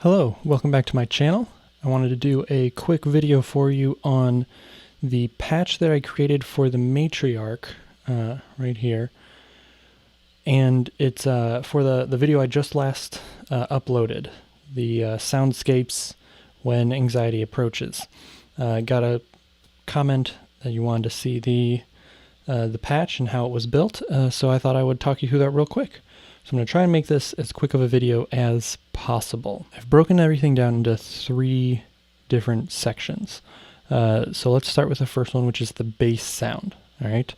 Hello, welcome back to my channel. I wanted to do a quick video for you on the patch that I created for the Matriarch right here. And it's for the video I just last uploaded, the Soundscapes When Anxiety Approaches. Got a comment that you wanted to see the patch and how it was built, so I thought I would talk you through that real quick. So I'm going to try and make this as quick of a video as possible. I've broken everything down into 3 different sections. So let's start with the first one, which is the bass sound. All right.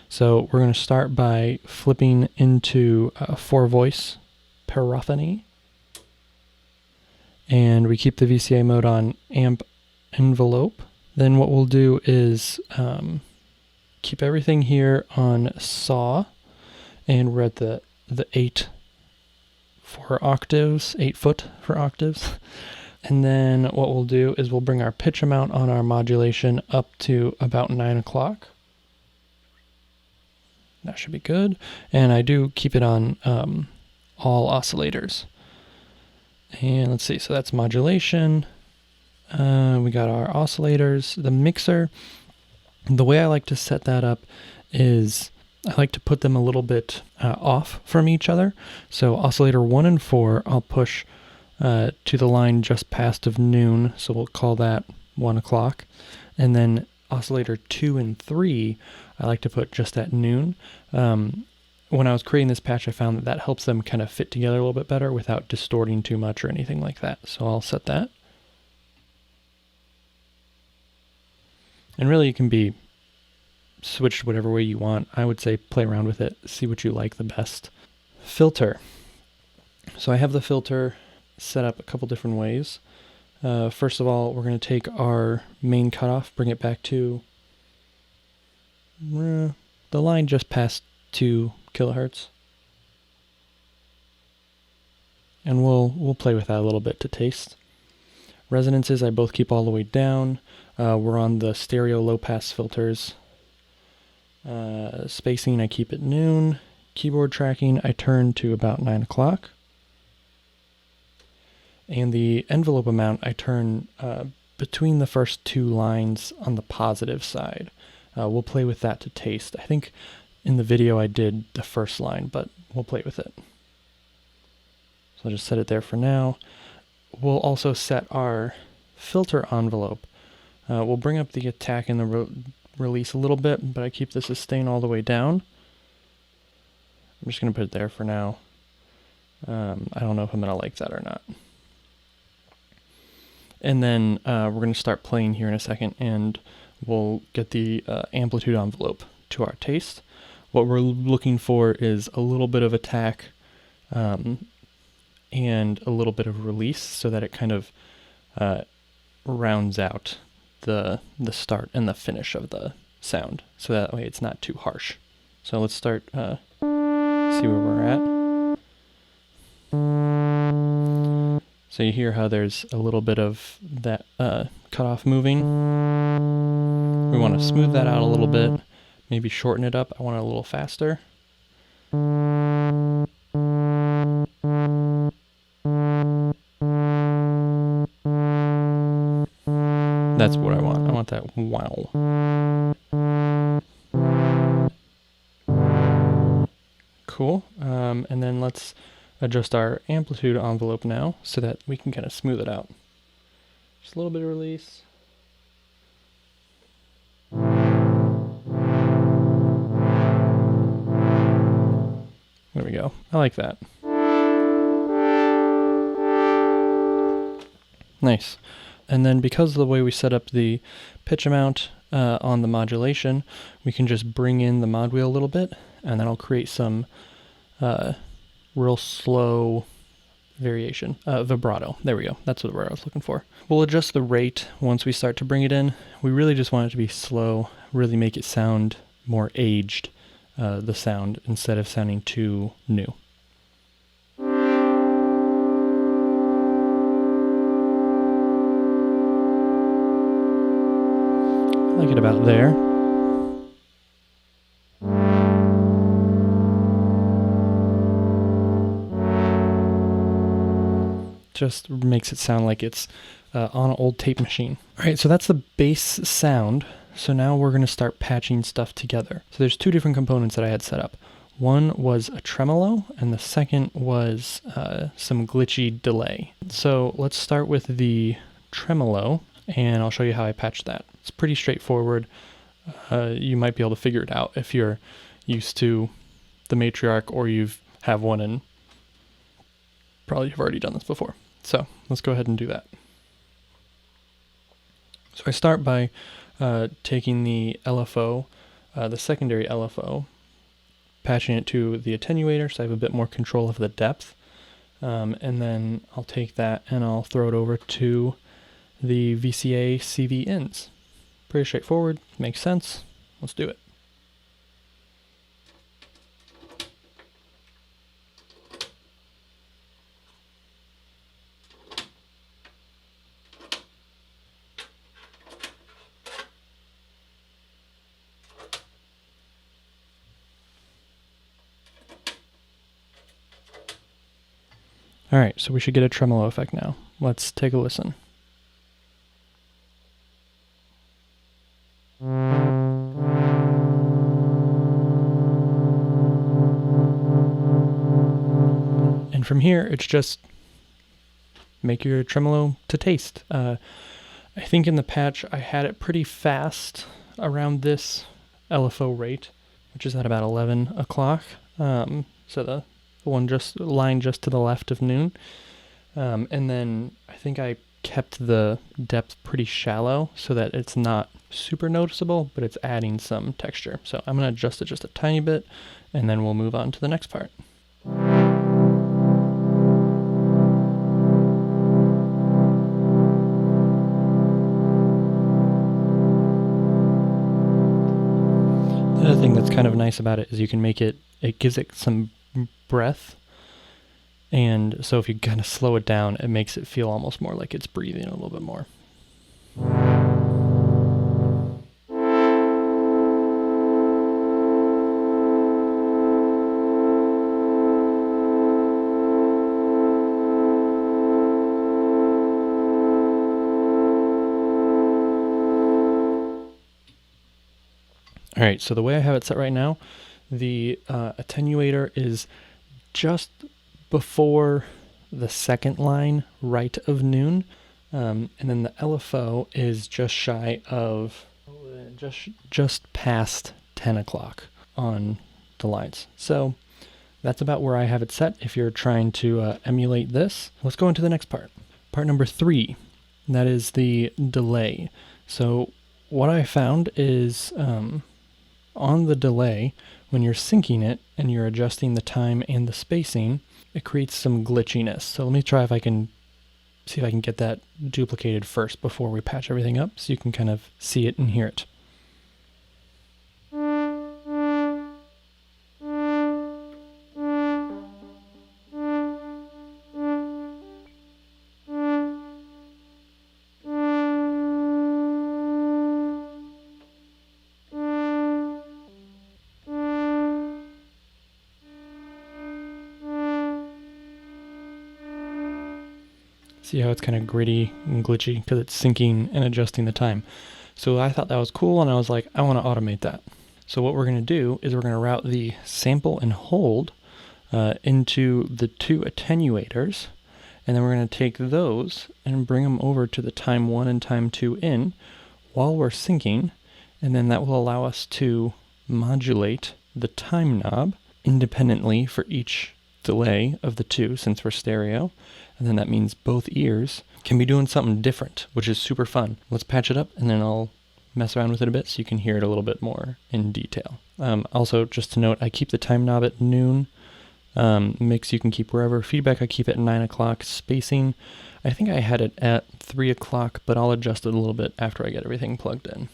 So we're going to start by flipping into 4-voice paraphony. And we keep the VCA mode on amp envelope. Then what we'll do is keep everything here on saw, and we're at the 8 for octaves, 8 foot for octaves. And then what we'll do is we'll bring our pitch amount on our modulation up to about 9 o'clock. That should be good. And I do keep it on all oscillators. And let's see, so that's modulation. We got our oscillators, the mixer. The way I like to set that up is I like to put them a little bit off from each other. So oscillator 1 and 4, I'll push to the line just past of noon, so we'll call that 1 o'clock. And then oscillator 2 and 3, I like to put just at noon. When I was creating this patch, I found that helps them kind of fit together a little bit better without distorting too much or anything like that. So I'll set that. And really, you can be switched whatever way you want. I would say play around with it, see what you like the best. Filter. So I have the filter set up a couple different ways. First of all, we're going to take our main cutoff, bring it back to the line just past 2 kilohertz. And we'll play with that a little bit to taste. Resonances I both keep all the way down. We're on the stereo low pass filters. Spacing I keep at noon. Keyboard tracking I turn to about 9 o'clock. And the envelope amount I turn between the first 2 lines on the positive side. We'll play with that to taste. I think in the video I did the first line, but we'll play with it. So I'll just set it there for now. We'll also set our filter envelope. We'll bring up the attack and the release a little bit, but I keep the sustain all the way down. I'm just going to put it there for now. I don't know if I'm going to like that or not. And then we're going to start playing here in a second, and we'll get the amplitude envelope to our taste. What we're looking for is a little bit of attack and a little bit of release, so that it kind of rounds out the start and the finish of the sound, so that way it's not too harsh. So let's start, see where we're at. So you hear how there's a little bit of that cutoff moving. We want to smooth that out a little bit, maybe shorten it up. I want it a little faster. That's what I want. I want that wow. Cool. And then let's adjust our amplitude envelope now so that we can kind of smooth it out. Just a little bit of release. There we go. I like that. Nice. And then because of the way we set up the pitch amount on the modulation, we can just bring in the mod wheel a little bit, and that'll create some real slow variation. Vibrato. There we go. That's what I was looking for. We'll adjust the rate once we start to bring it in. We really just want it to be slow, really make it sound more aged, the sound, instead of sounding too new. I like it about there. just makes it sound like it's on an old tape machine. All right, so that's the bass sound. So now we're going to start patching stuff together. So there's two different components that I had set up. One was a tremolo, and the second was some glitchy delay. So let's start with the tremolo, and I'll show you how I patched that. It's pretty straightforward. You might be able to figure it out if you're used to the Matriarch, or you've have one and probably have already done this before. So let's go ahead and do that. So I start by taking the LFO, the secondary LFO, patching it to the attenuator so I have a bit more control of the depth. And then I'll take that and I'll throw it over to the VCA CV ins. Pretty straightforward, makes sense. Let's do it. All right, so we should get a tremolo effect now. Let's take a listen. And from here, it's just make your tremolo to taste. I think in the patch, I had it pretty fast around this LFO rate, which is at about 11 o'clock. So the one just line just to the left of noon. And then I think I kept the depth pretty shallow so that it's not super noticeable, but it's adding some texture. So I'm going to adjust it just a tiny bit, and then we'll move on to the next part. The other thing that's kind of nice about it is you can make it gives it some breath. And so if you kind of slow it down, it makes it feel almost more like it's breathing a little bit more. All right, so the way I have it set right now, the attenuator is just before the second line right of noon, and then the LFO is just shy of, just past 10 o'clock on the lines. So that's about where I have it set if you're trying to emulate this. Let's go into the next part. Part number 3, that is the delay. So what I found is on the delay, when you're syncing it and you're adjusting the time and the spacing, it creates some glitchiness. So let me try if I can see if I can get that duplicated first before we patch everything up so you can kind of see it and hear it. See how it's kind of gritty and glitchy because it's syncing and adjusting the time. So I thought that was cool, and I was like, I want to automate that. So what we're going to do is we're going to route the sample and hold into the two attenuators, and then we're going to take those and bring them over to the time 1 and time 2 in while we're syncing, and then that will allow us to modulate the time knob independently for each delay of the two since we're stereo. And then that means both ears can be doing something different, which is super fun. Let's patch it up, and then I'll mess around with it a bit so you can hear it a little bit more in detail. Also, just to note, I keep the time knob at noon. Mix you can keep wherever. Feedback I keep at 9 o'clock. Spacing, I think I had it at 3 o'clock, but I'll adjust it a little bit after I get everything plugged in.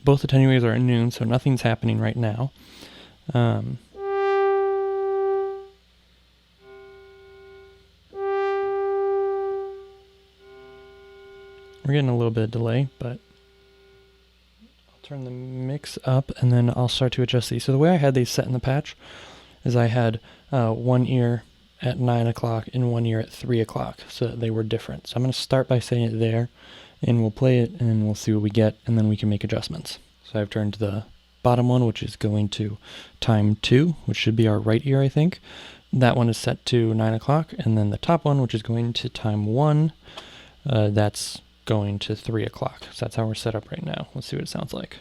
Both attenuators are at noon, so nothing's happening right now. We're getting a little bit of delay, but I'll turn the mix up and then I'll start to adjust these. So the way I had these set in the patch is I had one ear at 9 o'clock and one ear at 3 o'clock, so that they were different. So I'm going to start by saying it there, and we'll play it and we'll see what we get, and then we can make adjustments. So I've turned the bottom one, which is going to time 2, which should be our right ear, I think. That one is set to 9 o'clock, and then the top one, which is going to time 1, that's going to 3 o'clock. So that's how we're set up right now. Let's see what it sounds like.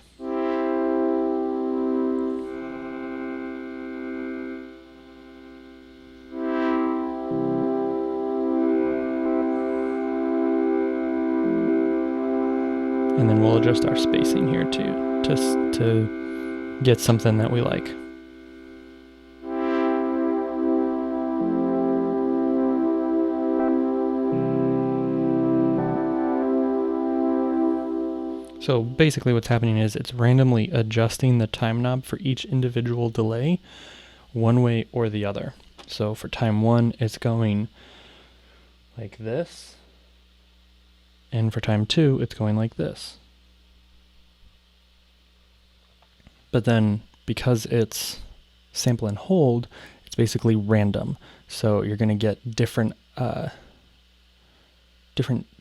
And then we'll adjust our spacing here too, to get something that we like. So basically what's happening is it's randomly adjusting the time knob for each individual delay one way or the other. So for time 1, it's going like this. And for time 2, it's going like this. But then because it's sample and hold, it's basically random. So you're going to get different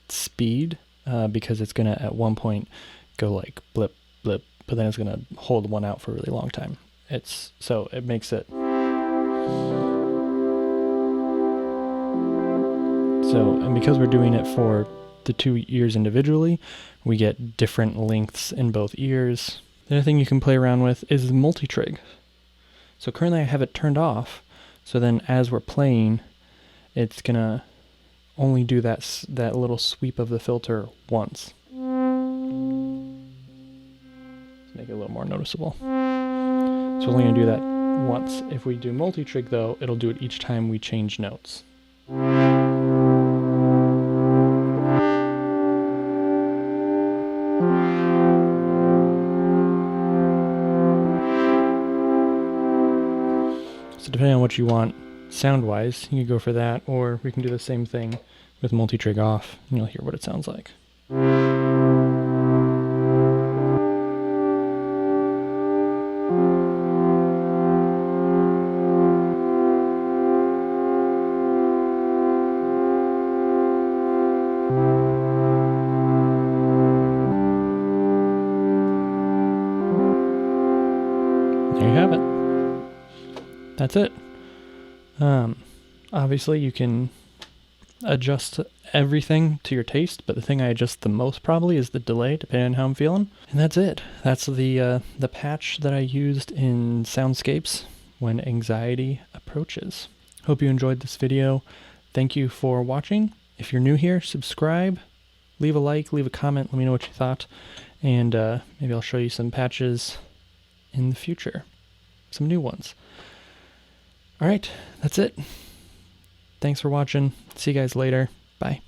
speed because it's going to at one point go like blip, blip, but then it's going to hold one out for a really long time. So it makes it. So, and because we're doing it for the 2 ears individually, we get different lengths in both ears. The other thing you can play around with is multi-trig. So currently I have it turned off, so then as we're playing, it's gonna only do that little sweep of the filter once. Let's make it a little more noticeable. So we're only gonna do that once. If we do multi-trig though, it'll do it each time we change notes. So depending on what you want sound-wise, you can go for that, or we can do the same thing with multi-trig off, and you'll hear what it sounds like. There you have it. That's it. Obviously you can adjust everything to your taste, but the thing I adjust the most probably is the delay, depending on how I'm feeling. And that's it. That's the patch that I used in Soundscapes when anxiety approaches. Hope you enjoyed this video. Thank you for watching. If you're new here, subscribe, leave a like, leave a comment, let me know what you thought, and maybe I'll show you some patches in the future. Some new ones. All right, that's it. Thanks for watching. See you guys later. Bye.